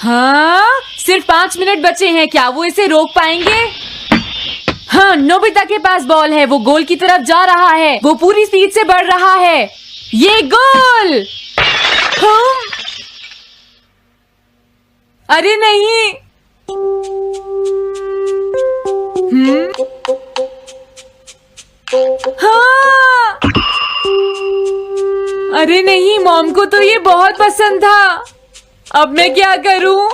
हाँ, सिर्फ 5 मिनट बचे हैं, क्या वो इसे रोक पाएंगे? हाँ, नोबिता के पास बॉल है, वो गोल की तरफ जा रहा है, वो पूरी स्पीड से बढ़ रहा है। ये गोल! हाँ? अरे नहीं! हाँ! अरे नहीं, मॉम को तो ये बहुत पसंद था। अब मैं क्या करूं?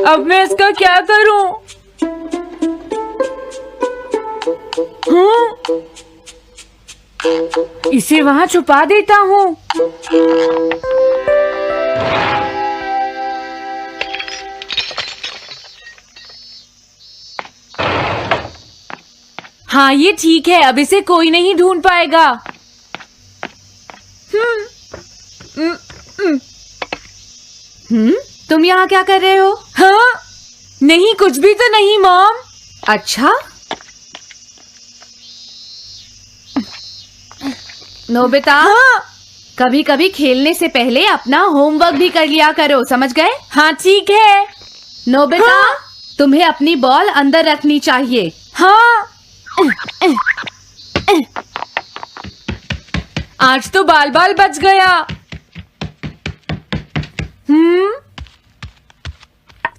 अब मैं इसका क्या करूं? इसे वहां छुपा देता हूं। हाँ, ये ठीक है, अब इसे कोई नहीं ढूंढ पाएगा। तुम यहाँ क्या कर रहे हो? हाँ? नहीं, कुछ भी तो नहीं मॉम। अच्छा, नोबिता, हाँ? कभी कभी खेलने से पहले अपना होमवर्क भी कर लिया करो, समझ गए? हाँ ठीक है। नोबिता, हाँ? तुम्हें अपनी बॉल अंदर रखनी चाहिए। हाँ। आज तो बाल बाल बच गया।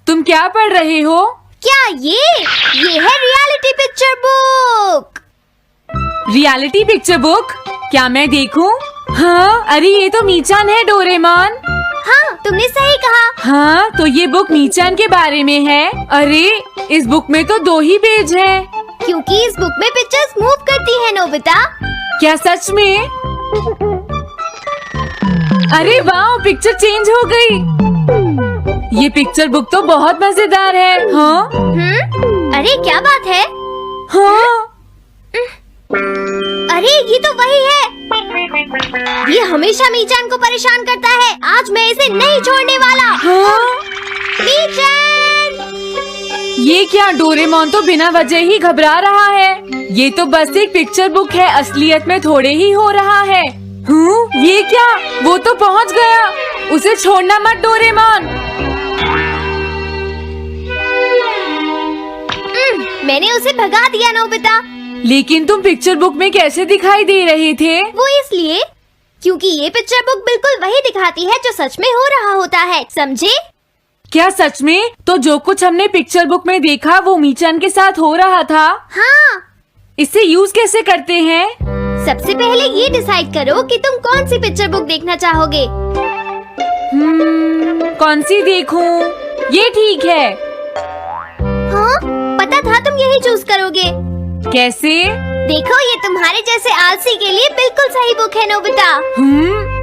तुम क्या पढ़ रहे हो? क्या ये है reality picture book. Reality picture book? क्या मैं देखूं? हाँ, अरे ये तो मीचान है, डोरेमोन। हाँ, तुमने सही कहा। हाँ, तो ये बुक मीचान के बारे में है। अरे इस बुक में तो 2 ही पेज हैं। क्योंकि इस बुक में पिक्चर्स मूव करती है नोबिता। क्या सच में? अरे वाह, पिक्चर चेंज हो गई। ये पिक्चर बुक तो बहुत मजेदार है। हाँ? अरे क्या बात है? हाँ? अरे ये तो वही है। ये हमेशा मीचान को परेशान करता है। आज मैं इसे नहीं छोड़ने वाला। हाँ? मीचान! ये क्या, डोरेमोन तो बिना वजह ही घबरा रहा है। ये तो बस एक पिक्चर बुक है, असलियत में थोड़े ही हो रहा है। ये क्या, वो तो पहुंच गया। उसे छोड़ना मत डोरेमोन। मैंने उसे भगा दिया नोबिता। लेकिन तुम पिक्चर बुक में कैसे दिखाई दे रहे थे? वो इसलिए क्योंकि ये पिक्चर बुक बिल्कुल वही दिखाती है जो सच में हो रहा होता है, समझे? क्या सच में? तो जो कुछ हमने पिक्चर बुक में देखा वो मीचान के साथ हो रहा था? हाँ। इसे यूज कैसे करते हैं? सबसे पहले ये डिसाइड करो कि तुम कौन सी पिक्चर बुक देखना चाहोगे। कौन सी देखूं? ये ठीक है। हाँ, पता था तुम यही चूज करोगे। कैसे? देखो, ये तुम्हारे जैसे आलसी के लिए बिल्कुल सही बुक है नोबिता।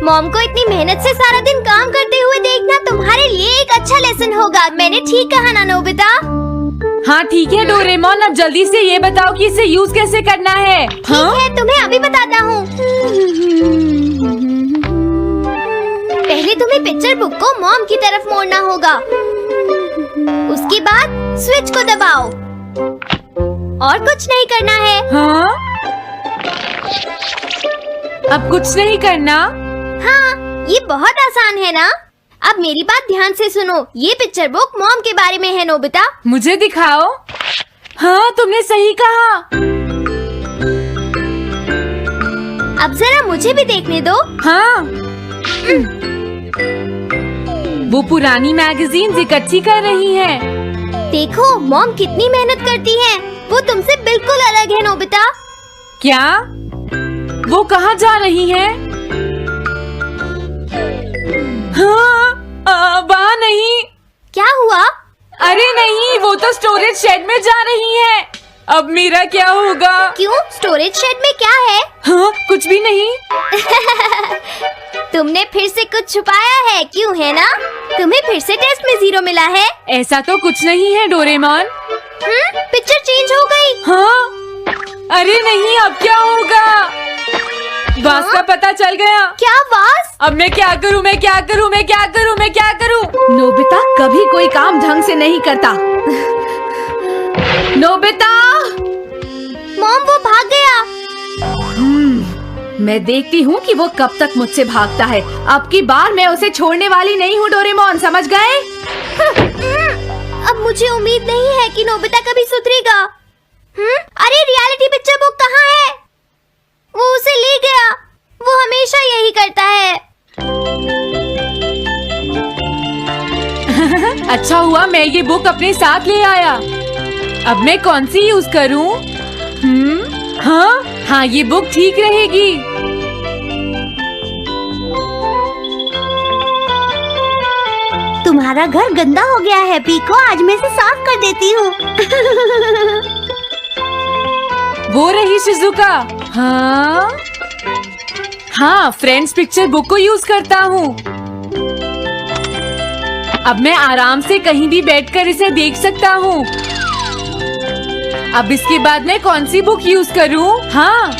मॉम को इतनी मेहनत से सारा दिन काम करते हुए देखना तुम्हारे लिए एक अच्छा लेसन होगा। मैंने ठीक कहा ना नोबिता? हाँ ठीक है डोरेमोन, अब जल्दी से ये बताओ कि इसे यूज कैसे करना है। ठीक है, तुम्हें अभी बताता हूँ। पहले तुम्हें पिक्चर बुक को मॉम की तरफ मोड़ना होगा। उसके बाद स्विच को दबाओ और कुछ नहीं करना है। हाँ? अब कुछ नहीं करना? हाँ, ये बहुत आसान है ना? अब मेरी बात ध्यान से सुनो। ये पिक्चर बुक मॉम के बारे में है नोबिता। मुझे दिखाओ। हाँ, तुमने सही कहा। अब जरा मुझे भी देखने दो। हाँ। वो पुरानी मैगजीन्स इकट्ठी कर रही है। देखो, मॉम कितनी मेहनत करती है। वो तुमसे बिल्कुल अलग है नोबिता। क्या? वो कहाँ जा रही है? हाँ, वहाँ नहीं। क्या हुआ? अरे नहीं, वो तो स्टोरेज शेड में जा रही है। अब मेरा क्या होगा? क्यों? स्टोरेज शेड में क्या है? हाँ, कुछ भी नहीं। तुमने फिर से कुछ छुपाया है, क्यों है ना? तुम्हें फिर से टेस्ट में 0 मिला है। ऐसा तो कुछ नहीं है डोरेमोन। पिक्चर चेंज हो गई। हाँ? अरे नहीं, अब क्या होगा? वास का पता चल गया। क्या वास? अब मैं क्या करूँ? मैं क्या करूँ? मैं क्या करूँ? मैं क्या करूँ? नोबिता कभी कोई काम ढंग से नहीं करता। नोबिता! मॉम, वो भाग गया। मैं देखती हूँ कि वो कब तक मुझसे भागता है। अब की बार मैं उसे छोड़ने वाली नहीं हूँ डोरेमोन, समझ गए? अब मुझे उम्मीद नहीं है कि नोबिता कभी सुधरेगा। अरे रियलिटी पिक्चर बुक कहाँ है? वो उसे ले गया। वो हमेशा यही करता है। अच्छा हुआ मैं ये बुक अपने साथ ले आया। अब मैं कौन सी यूज करूँ? हाँ, ये बुक ठीक रहेगी। तुम्हारा घर गंदा हो गया है पीको, आज मैं इसे साफ कर देती हूँ। वो रही शिजुका। हाँ, फ्रेंड्स पिक्चर बुक को यूज करता हूँ। अब मैं आराम से कहीं भी बैठकर इसे देख सकता हूँ। अब इसके बाद मैं कौन सी बुक यूज करूँ? हाँ,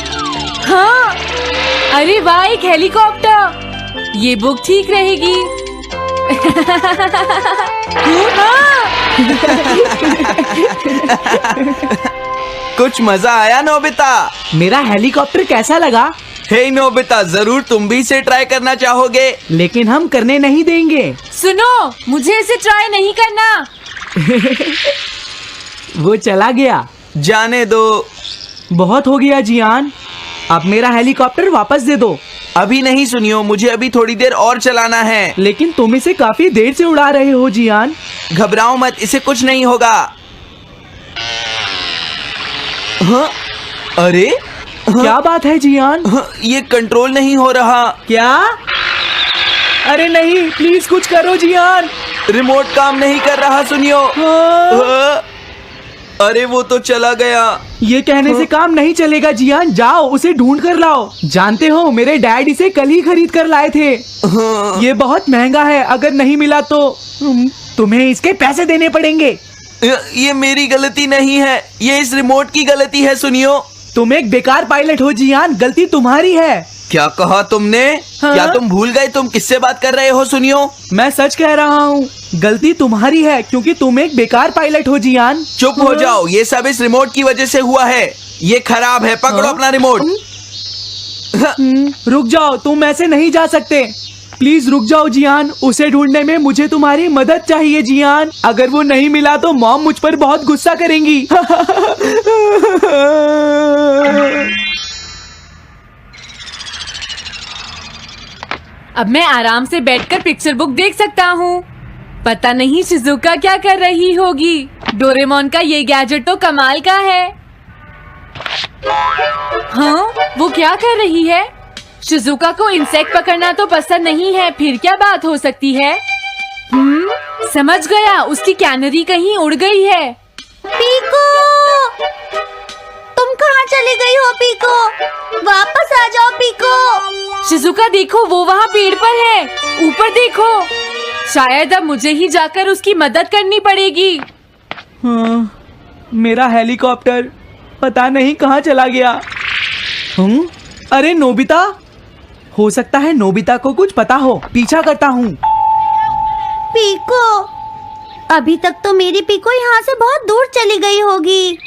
अरे वाह, एक हेलीकॉप्टर। ये बुक ठीक रहेगी। कुछ मजा आया नोबिता? मेरा हेलीकॉप्टर कैसा लगा? हे नोबिता, जरूर तुम भी इसे ट्राई करना चाहोगे। लेकिन हम करने नहीं देंगे। सुनो, मुझे इसे ट्राई नहीं करना। वो चला गया। जाने दो। बहुत हो गया जियान, अब मेरा हेलीकॉप्टर वापस दे दो। अभी नहीं सुनियो, मुझे अभी थोड़ी देर और चलाना है। लेकिन तुम इसे काफी देर से उड़ा रहे हो जियान। घबराओ मत, इसे कुछ नहीं होगा। हाँ? अरे क्या बात है जियान? ये कंट्रोल नहीं हो रहा। क्या? अरे नहीं, प्लीज कुछ करो जियान। रिमोट काम नहीं कर रहा, सुनियो। हाँ? अरे वो तो चला गया। ये कहने से काम नहीं चलेगा जियान, जाओ उसे ढूंढ कर लाओ। जानते हो मेरे डैड इसे कल ही खरीद कर लाए थे। ये बहुत महंगा है, अगर नहीं मिला तो तुम्हें इसके पैसे देने पड़ेंगे। ये मेरी गलती नहीं है, ये इस रिमोट की गलती है, सुनियो। तुम एक बेकार पायलट हो जियान, गलती तुम्हारी है। क्या कहा तुमने? हाँ? क्या तुम भूल गए तुम किससे बात कर रहे हो? सुनियो, मैं सच कह रहा हूँ, गलती तुम्हारी है क्योंकि तुम एक बेकार पायलट हो जियान। चुप हो जाओ, ये सब इस रिमोट की वजह से हुआ है। ये खराब है, पकड़ो अपना रिमोट। रुक जाओ, तुम ऐसे नहीं जा सकते। प्लीज रुक जाओ जियान, उसे ढूंढने में मुझे तुम्हारी मदद चाहिए जियान। अगर वो नहीं मिला तो मॉम मुझ पर बहुत गुस्सा करेंगी। अब मैं आराम से बैठकर पिक्चर बुक देख सकता हूँ। पता नहीं शिजुका क्या कर रही होगी। डोरेमोन का ये गैजेट तो कमाल का है। हाँ, वो क्या कर रही है? शिजुका को इंसेक्ट पकड़ना तो पसंद नहीं है, फिर क्या बात हो सकती है? समझ गया, उसकी कैनरी कहीं उड़ गई है। पीको, तुम कहाँ चली गई हो पीको? वापस आ जाओ पीको। शिजुका देखो, वो वहाँ पेड़ पर है। ऊपर देखो। शायद अब मुझे ही जाकर उसकी मदद करनी पड़ेगी। हाँ, मेरा हेलीकॉप्टर पता नहीं कहाँ चला गया। अरे नोबिता, हो सकता है नोबिता को कुछ पता हो, पीछा करता हूँ। पीको, अभी तक तो मेरी पीको यहाँ से बहुत दूर चली गई होगी।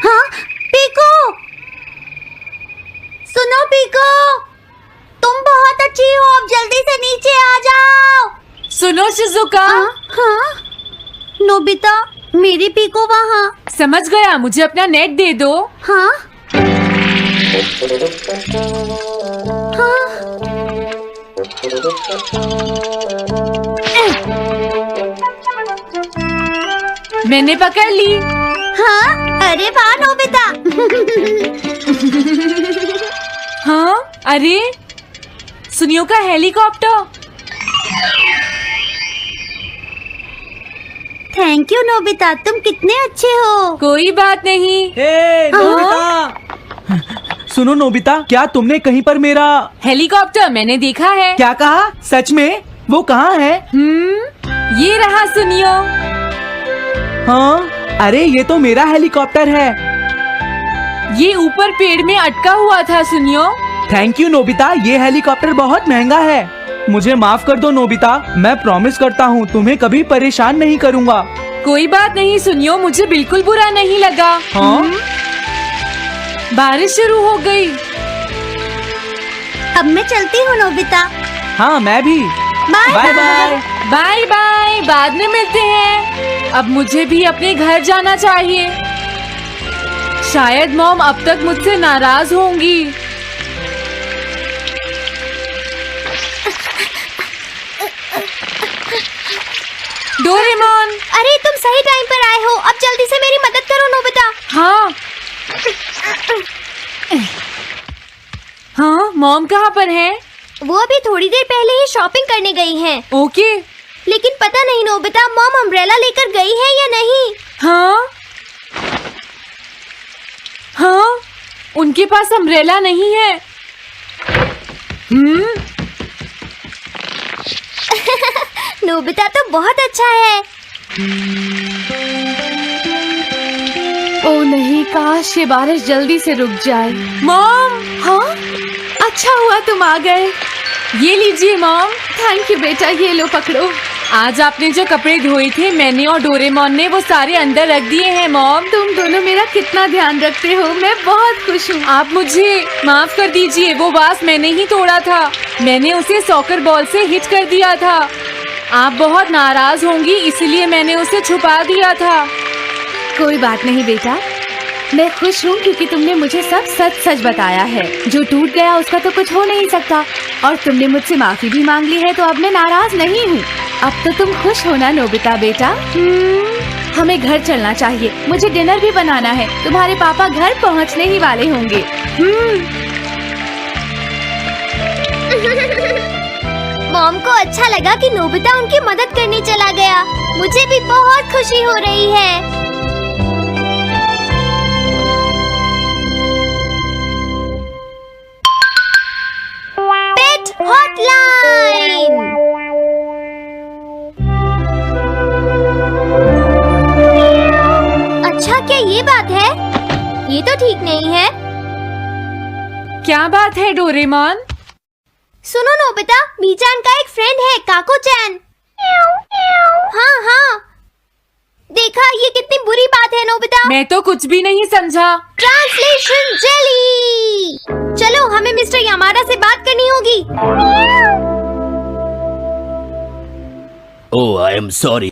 हाँ पीको, सुनो पीको, तुम बहुत अच्छी हो, अब जल्दी से नीचे आ जाओ। सुनो शिजुका। हाँ, नोबिता, मेरी पीको वहाँ। समझ गया, मुझे अपना नेट दे दो। हाँ मैंने पकड़ ली। हाँ, अरे वाह नोबिता। हाँ, अरे सुनियो का हेलीकॉप्टर। थैंक यू नोबिता, तुम कितने अच्छे हो। कोई बात नहीं। हे नोबिता, सुनो नोबिता, क्या तुमने कहीं पर मेरा हेलीकॉप्टर मैंने देखा है। क्या कहा? सच में? वो कहाँ है? ये रहा सुनियो। हाँ, अरे ये तो मेरा हेलीकॉप्टर है। ये ऊपर पेड़ में अटका हुआ था सुनियो। थैंक यू नोबिता, ये हेलीकॉप्टर बहुत महंगा है। मुझे माफ कर दो नोबिता, मैं प्रॉमिस करता हूँ तुम्हें कभी परेशान नहीं करूँगा। कोई बात नहीं सुनियो, मुझे बिल्कुल बुरा नहीं लगा। हाँ? बारिश शुरू हो गई। अब मैं चलती हूँ नोबिता। हाँ, मैं भी। Bye bye bye. Bye bye, बाद में मिलते हैं। अब मुझे भी अपने घर जाना चाहिए। शायद मॉम अब तक मुझसे नाराज होंगी। डोरेमोन। अरे तुम सही टाइम पर आए हो, अब जल्दी से मेरी मदद करो नोबिता। हाँ हाँ, मॉम कहाँ पर है? वो अभी थोड़ी देर पहले ही शॉपिंग करने गई हैं। ओके। लेकिन पता नहीं नोबिता, मॉम अम्ब्रेला लेकर गई है या नहीं। हाँ हाँ, उनके पास अम्ब्रेला नहीं है। नोबिता तो बहुत अच्छा है। ओ नहीं, काश ये बारिश जल्दी से रुक जाए। मॉम, हाँ, अच्छा हुआ तुम आ गए। ये लीजिए मॉम। थैंक यू बेटा, ये लो पकड़ो। आज आपने जो कपड़े धोए थे मैंने और डोरेमोन ने वो सारे अंदर रख दिए हैं मॉम। तुम दोनों मेरा कितना ध्यान रखते हो, मैं बहुत खुश हूँ। आप मुझे माफ कर दीजिए, वो वास मैंने ही तोड़ा था। मैंने उसे सॉकर बॉल से हिट कर दिया था। आप बहुत नाराज होंगी इसलिए मैंने उसे छुपा दिया था। कोई बात नहीं बेटा, मैं खुश हूँ क्योंकि तुमने मुझे सब सच सच बताया है। जो टूट गया उसका तो कुछ हो नहीं सकता, और तुमने मुझसे माफी भी मांग ली है, तो अब मैं नाराज नहीं हूँ। अब तो तुम खुश हो ना नोबिता बेटा? हमें घर चलना चाहिए, मुझे डिनर भी बनाना है। तुम्हारे पापा घर पहुँचने ही वाले होंगे। मॉम को अच्छा लगा कि नोबिता उनकी मदद करने चला गया। मुझे भी बहुत खुशी हो रही है। पेट हॉटलाइन। अच्छा, क्या ये बात है? ये तो ठीक नहीं है। क्या बात है डोरेमोन? सुनो नोबिता, मीचान का एक फ्रेंड है, काको-चैन। हाँ हाँ, देखा, ये कितनी बुरी बात है नोबिता। मैं तो कुछ भी नहीं समझा। Translation jelly. चलो, हमें मिस्टर यामाडा से बात करनी होगी। ओह, आई एम सॉरी।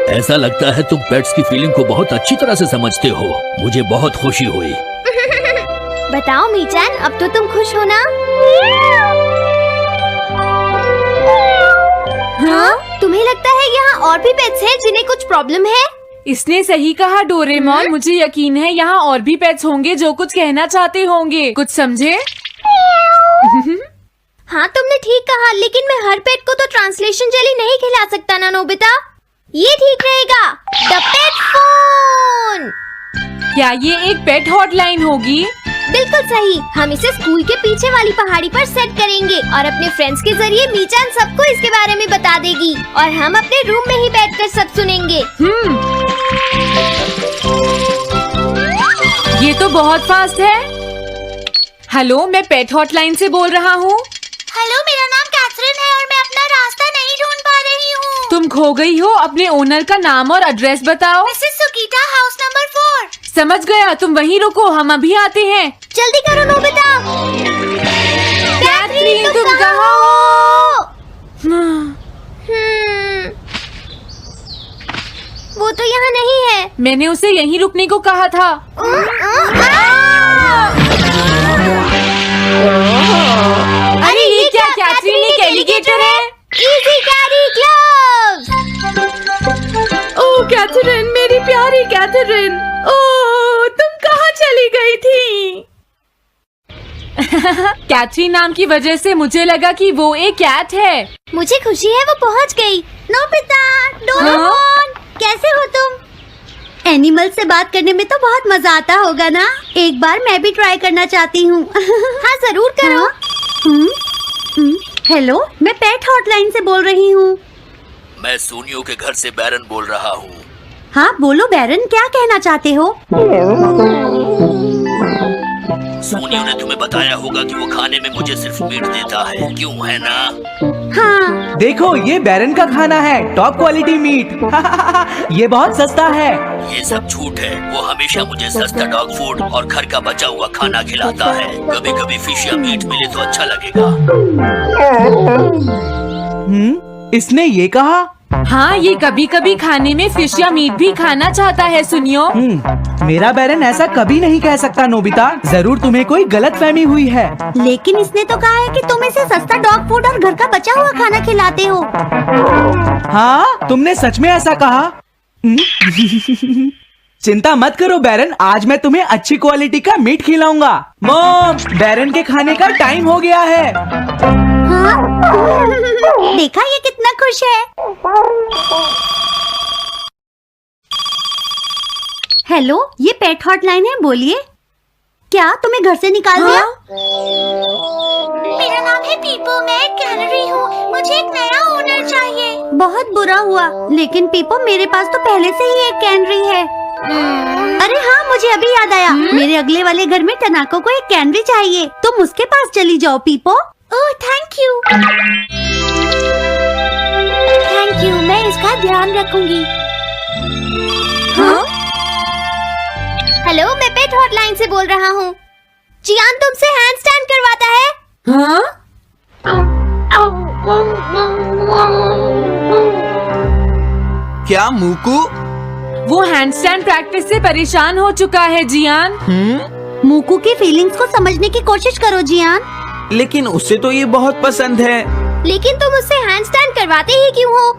ऐसा लगता है तुम पेट्स की फीलिंग को बहुत अच्छी तरह से समझते हो। मुझे बहुत खुशी हुई। बताओ मीचान, अब तो तुम खुश हो ना? हाँ? तुम्हें लगता है यहाँ और भी पेट्स हैं जिन्हें कुछ प्रॉब्लम है? इसने सही कहा डोरेमोन, मुझे यकीन है यहाँ और भी पेट्स होंगे जो कुछ कहना चाहते होंगे। कुछ समझे? हाँ, तुमने ठीक कहा, लेकिन मैं हर पेट को तो ट्रांसलेशन जेली नहीं खिला सकता ना नोबिता। ये ठीक रहेगा। The pet phone. क्या ये एक पेट हॉटलाइन होगी? बिल्कुल सही। हम इसे स्कूल के पीछे वाली पहाड़ी पर सेट करेंगे और अपने फ्रेंड्स के जरिए मीचान सबको इसके बारे में बता देगी और हम अपने रूम में ही बैठकर सब सुनेंगे। ये तो बहुत फास्ट है। हेलो, मैं पेट हॉटलाइन से बोल रहा हूँ। हेलो, मेरा नाम कैथरीन है और मैं अपना रास्ता नहीं ढूंढ पा रही हूँ। तुम खो गई हो, अपने ओनर का नाम और एड्रेस बताओ। मिसेस सुकीटा, हाउस नंबर 4। समझ गया, तुम वहीं रुको, हम अभी आते हैं। जल्दी करो नोबिता। कैथरीन, तुम कहाँ कहाँ हो? हो? वो तो यहाँ नहीं है। मैंने उसे यहीं रुकने को कहा था। अरे ये क्या, कैथरीन एक एलिगेटर है। Easy carry gloves. Oh Catherine, मेरी प्यारी कैथरीन, ओह तुम कहाँ चली गई थी? कैथरीन नाम की वजह से मुझे लगा कि वो एक कैट है। मुझे खुशी है वो पहुँच गई। नोबिता, डोरेमोन, कैसे हो तुम? एनिमल से बात करने में तो बहुत मजा आता होगा ना? एक बार मैं भी ट्राई करना चाहती हूँ। हाँ जरूर करो। हेलो, मैं पेट हॉटलाइन से बोल रही हूँ। मैं सोनियो के घर से बैरन बोल रहा हूँ। हाँ बोलो बैरन, क्या कहना चाहते हो? सोनियो ने तुम्हें बताया होगा कि वो खाने में मुझे सिर्फ मीट देता है, क्यों है ना? हाँ देखो ये बैरन का खाना है, टॉप क्वालिटी मीट। ये बहुत सस्ता है। ये सब झूठ है। वो हमेशा मुझे सस्ता डॉग फूड और घर का बचा हुआ खाना खिलाता है। कभी कभी फिश या मीट मिले तो अच्छा लगेगा। इसने ये कहा? हाँ, ये कभी कभी खाने में फिश या मीट भी खाना चाहता है सुनियो। मेरा बैरन ऐसा कभी नहीं कह सकता नोबिता। जरूर तुम्हें कोई गलतफहमी हुई है। लेकिन इसने तो कहा है कि तुम इसे सस्ता डॉग फूड और घर का बचा हुआ खाना खिलाते हो। हाँ, तुमने सच में ऐसा कहा? चिंता मत करो बैरन, आज मैं तुम्हें अच्छी क्वालिटी का मीट खिलाऊंगा। मॉम, बैरन के खाने का टाइम हो गया है। हाँ? देखा ये कितना खुश है। हेलो, ये पेट हॉटलाइन है, बोलिए। क्या तुम्हें घर से निकाल दिया? मेरा नाम है पीपो, मैं एक कैनरी हूँ। मुझे एक नया ओनर चाहिए। बहुत बुरा हुआ, लेकिन पीपो मेरे पास तो पहले से ही एक कैनरी है। अरे हाँ, मुझे अभी याद आया। मेरे अगले वाले घर में टनाको को एक कैनरी चाहिए। तुम उसके पास चली जाओ पीपो। Oh thank you. Thank you, मैं इसका ध्यान रखूंगी। हाँ? हेलो, मैं पेट हॉटलाइन से बोल रहा हूँ। जियान तुमसे हैंड स्टैंड करवाता है। हाँ? क्या मूकू? वो हैंडस्टैंड प्रैक्टिस से परेशान हो चुका है जियान। मूकू की फीलिंग्स को समझने की कोशिश करो जियान। लेकिन उसे तो ये बहुत पसंद है। लेकिन तुम उससे हैंडस्टैंड करवाते ही क्यों हो?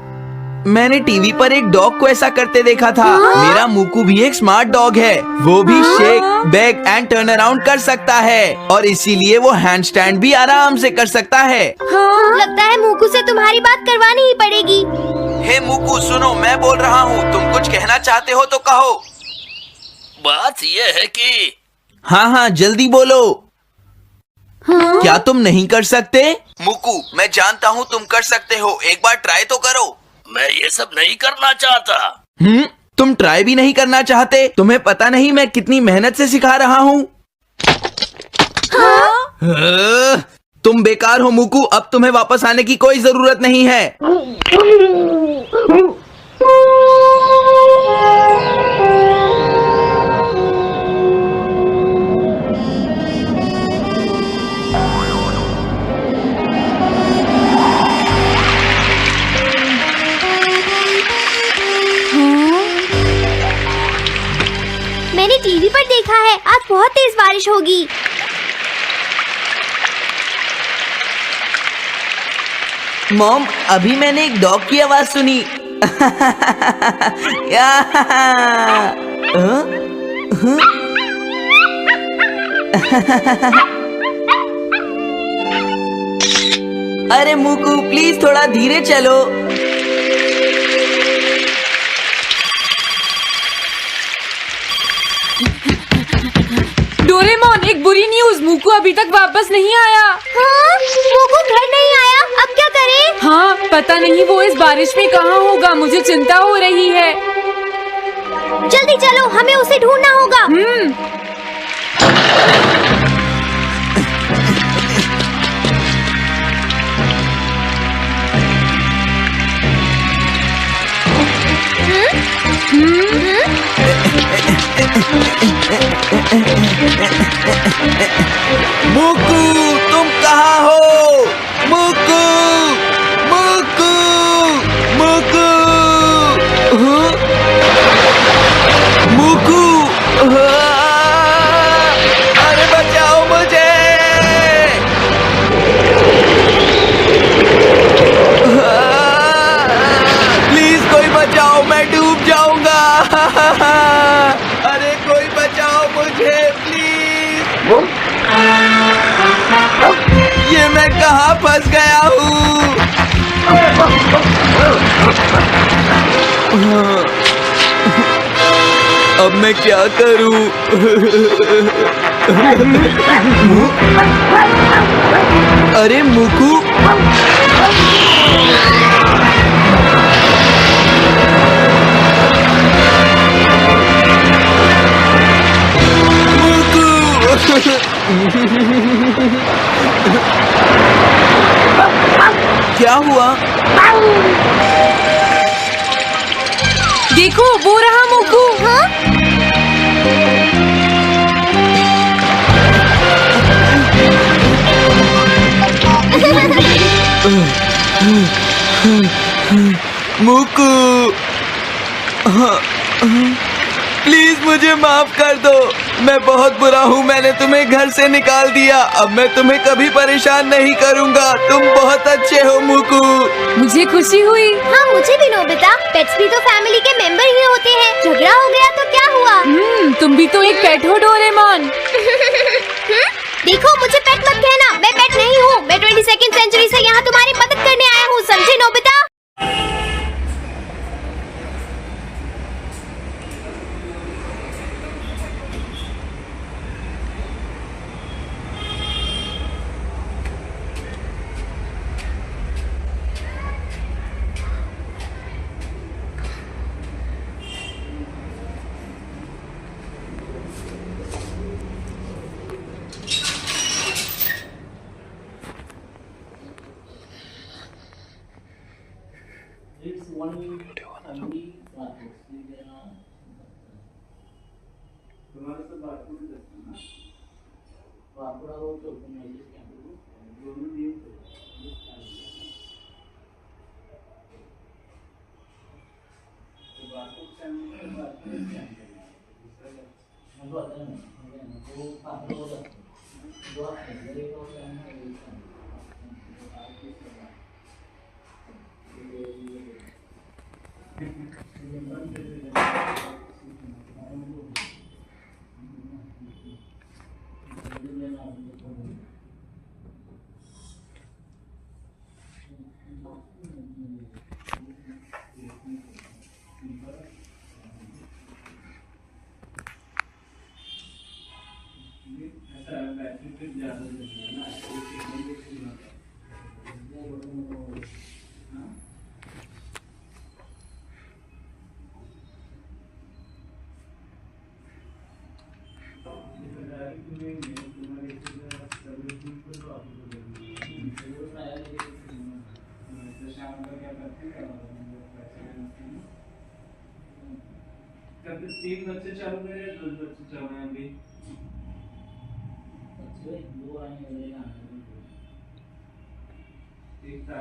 मैंने टीवी पर एक डॉग को ऐसा करते देखा था। मेरा मूकू भी एक स्मार्ट डॉग है। वो भी shake, back and turn around कर सकता है और इसीलिए वो हैंड स्टैंड भी आराम से कर सकता है। लगता है मूकू से तुम्हारी बात करवानी ही पड़ेगी। हे मूकू सुनो, मैं बोल रहा हूँ, तुम कुछ कहना चाहते हो तो कहो। बात ये है कि हाँ हाँ जल्दी बोलो। क्या तुम नहीं कर सकते? मूकू, मैं जानता हूँ तुम कर सकते हो, एक बार ट्राई तो करो। मैं ये सब नहीं करना चाहता। तुम ट्राई भी नहीं करना चाहते? तुम्हें पता नहीं मैं कितनी मेहनत से सिखा रहा हूँ। तुम बेकार हो मूकू, अब तुम्हें वापस आने की कोई जरूरत नहीं है। मैंने टीवी पर देखा है आज बहुत तेज बारिश होगी। मॉम, अभी मैंने एक डॉग की आवाज सुनी। अरे मूकू प्लीज थोड़ा धीरे चलो। डोरेमोन, एक बुरी न्यूज, मूकू अभी तक वापस नहीं आया। हाँ? मूकू घर नहीं आया, अब क्या करें? हाँ, पता नहीं वो इस बारिश में कहाँ होगा, मुझे चिंता हो रही है। जल्दी चलो, हमें उसे ढूंढना होगा। मूकू तुम कहाँ हो? मूकू, मूकू, मूकू, मूकू, अरे बचाओ मुझे। प्लीज कोई बचाओ, मैं डूब जाऊंगा। अरे कोई बचाओ मुझे प्लीज। ये मैं कहाँ फंस गया हूँ? अब मैं क्या करूं? अरे मुकू, क्या हुआ? देखो वो रहा मुकू। मुकू, प्लीज मुझे माफ कर दो। मैं बहुत बुरा हूँ, मैंने तुम्हें घर से निकाल दिया। अब मैं तुम्हें कभी परेशान नहीं करूँगा। तुम बहुत अच्छे हो मुकू। मुझे खुशी हुई। हाँ मुझे भी नोबिता, पेट्स भी तो फैमिली के मेंबर ही होते हैं। झगड़ा हो गया तो क्या हुआ? तुम भी तो एक पेट हो डोरेमोन। देखो मुझे पेट मत कहना, मैं पेट नहीं हूँ। मैं 22वीं सेंचुरी से यहाँ तुम्हारी मदद करने आया हूँ, समझे नोबिता? तीन बच्चे चालू मेरे, दो बच्चे चालू हैं अभी। एक था